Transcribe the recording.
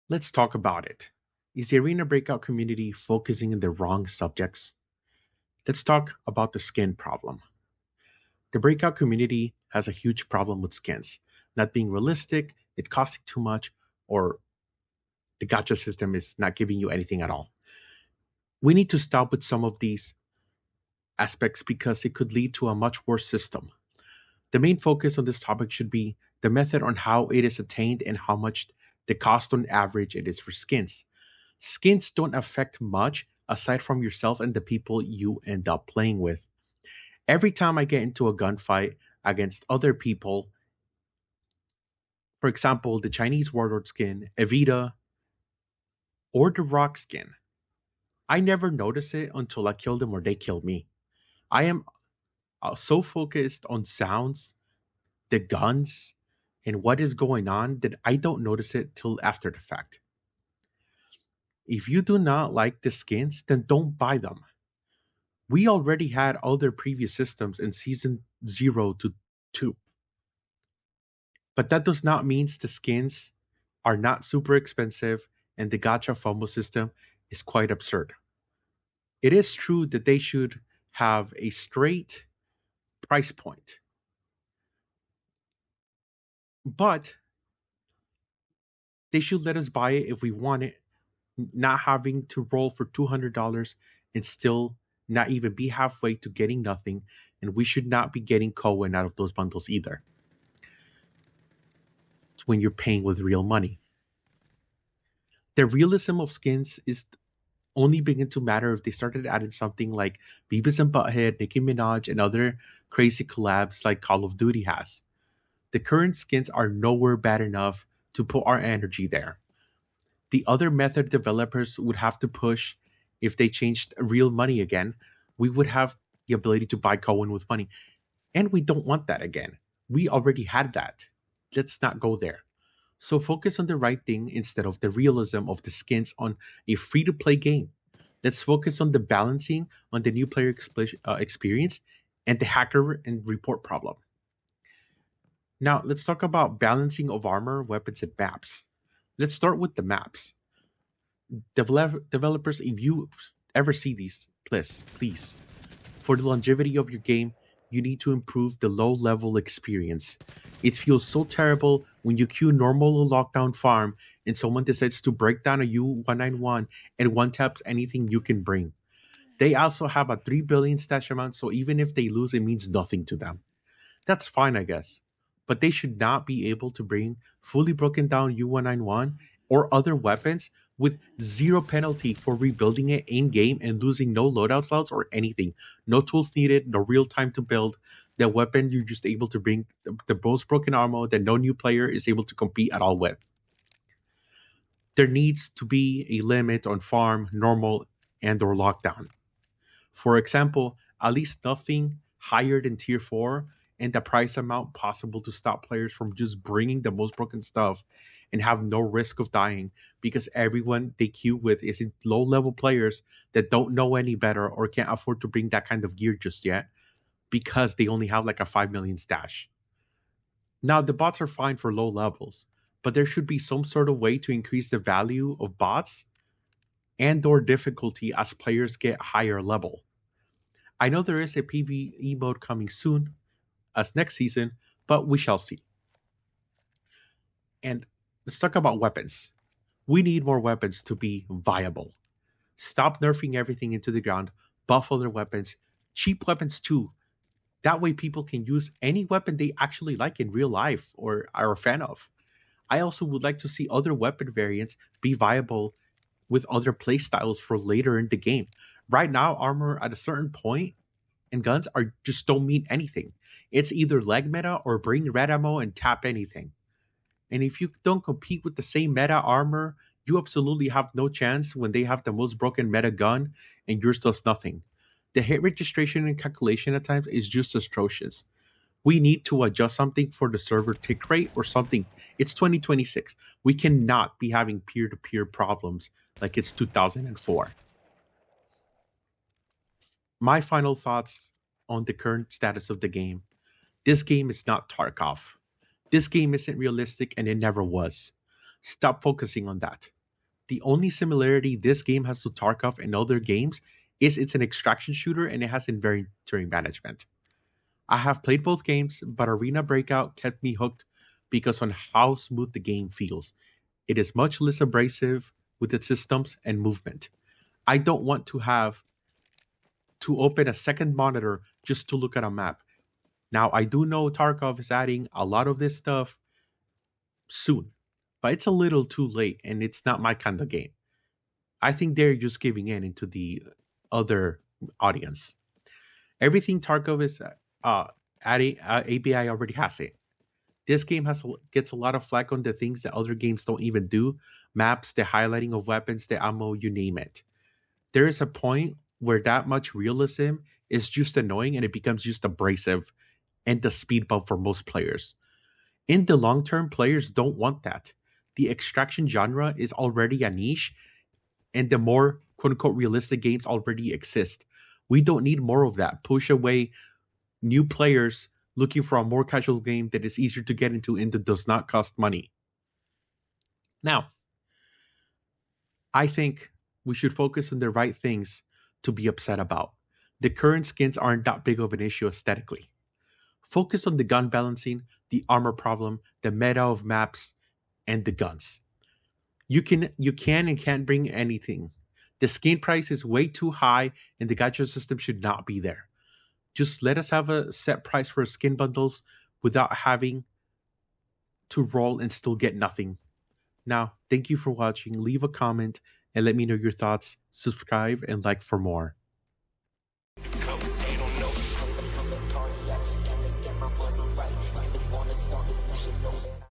Let's talk about it. Is the Arena Breakout community focusing on the wrong subjects? Let's talk about the skin problem. The Breakout community has a huge problem with skins, not being realistic, it costing too much, or the gacha system is not giving you anything at all. We need to stop with some of these aspects because it could lead to a much worse system. The main focus on this topic should be the method on how it is attained and how much the cost on average it is for skins. Skins don't affect much aside from yourself and the people you end up playing with. Every time I get into a gunfight against other people, for example, the Chinese warlord skin, Evita, or the rock skin, I never notice it until I kill them or they kill me. I am so focused on sounds, the guns, and what is going on that I don't notice it till after the fact. If you do not like the skins, then don't buy them. We already had other previous systems in season 0 to 2, but that does not mean the skins are not super expensive and the gacha FOMO system is quite absurd. It is true that they should have a straight price point, but they should let us buy it if we want it, not having to roll for $200 and still not even be halfway to getting nothing. And we should not be getting Cohen out of those bundles either when you're paying with real money. The realism of skins is only begin to matter if they started adding something like Beavis and Butthead, Nicki Minaj, and other crazy collabs like Call of Duty has. The current skins are nowhere bad enough to put our energy there. The other method developers would have to push, if they changed real money again, we would have the ability to buy Cohen with money. And we don't want that again. We already had that. Let's not go there. So focus on the right thing instead of the realism of the skins on a free to play game. Let's focus on the balancing on the new player experience and the hacker and report problem. Now, let's talk about balancing of armor, weapons, and maps. Let's start with the maps. Developers, if you ever see these, please, for the longevity of your game, you need to improve the low level experience. It feels so terrible when you queue normal lockdown farm and someone decides to break down a U191 and one taps anything you can bring. They also have a 3 billion stash amount, so even if they lose, it means nothing to them. That's fine, I guess. But they should not be able to bring fully broken down U191 or other weapons with zero penalty for rebuilding it in game and losing no loadout slots or anything. No tools needed, no real time to build. The weapon you're just able to bring the most broken armor that no new player is able to compete at all with. There needs to be a limit on farm, normal, and or lockdown. For example, at least nothing higher than tier 4 and the price amount possible to stop players from just bringing the most broken stuff and have no risk of dying because everyone they queue with is low level players that don't know any better or can't afford to bring that kind of gear just yet because they only have like a 5 million stash. Now, the bots are fine for low levels, but there should be some sort of way to increase the value of bots and or difficulty as players get higher level. I know there is a PvE mode coming soon as next season, but we shall see. And let's talk about weapons. We need more weapons to be viable. Stop nerfing everything into the ground, buff other weapons, cheap weapons too. That way people can use any weapon they actually like in real life or are a fan of. I also would like to see other weapon variants be viable with other playstyles for later in the game. Right now, armor at a certain point and guns are just don't mean anything. It's either leg meta or bring red ammo and tap anything. And if you don't compete with the same meta armor, you absolutely have no chance when they have the most broken meta gun and yours does nothing. The hit registration and calculation at times is just atrocious. We need to adjust something for the server tick rate or something. It's 2026. We cannot be having peer to peer problems like it's 2004. My final thoughts on the current status of the game. This game is not Tarkov. This game isn't realistic and it never was. Stop focusing on that. The only similarity this game has to Tarkov and other games is it's an extraction shooter and it has inventory management. I have played both games, but Arena Breakout kept me hooked because on how smooth the game feels. It is much less abrasive with its systems and movement. I don't want to have to open a second monitor just to look at a map. Now, I do know Tarkov is adding a lot of this stuff soon, but it's a little too late and it's not my kind of game. I think they're just giving in into the other audience. Everything Tarkov is uh, adding, ABI already has it. This game gets a lot of flack on the things that other games don't even do: maps, the highlighting of weapons, the ammo, you name it. There is a point where that much realism is just annoying and it becomes just abrasive and the speed bump for most players. In the long term, players don't want that. The extraction genre is already a niche, and the more quote unquote realistic games already exist. We don't need more of that. Push away new players looking for a more casual game that is easier to get into and that does not cost money. Now, I think we should focus on the right things to be upset about. The current skins aren't that big of an issue aesthetically. Focus on the gun balancing, the armor problem, the meta of maps, and the guns. You can and can't bring anything. The skin price is way too high and the gacha system should not be there. Just let us have a set price for skin bundles without having to roll and still get nothing. Now, thank you for watching. Leave a comment and let me know your thoughts. Subscribe and like for more.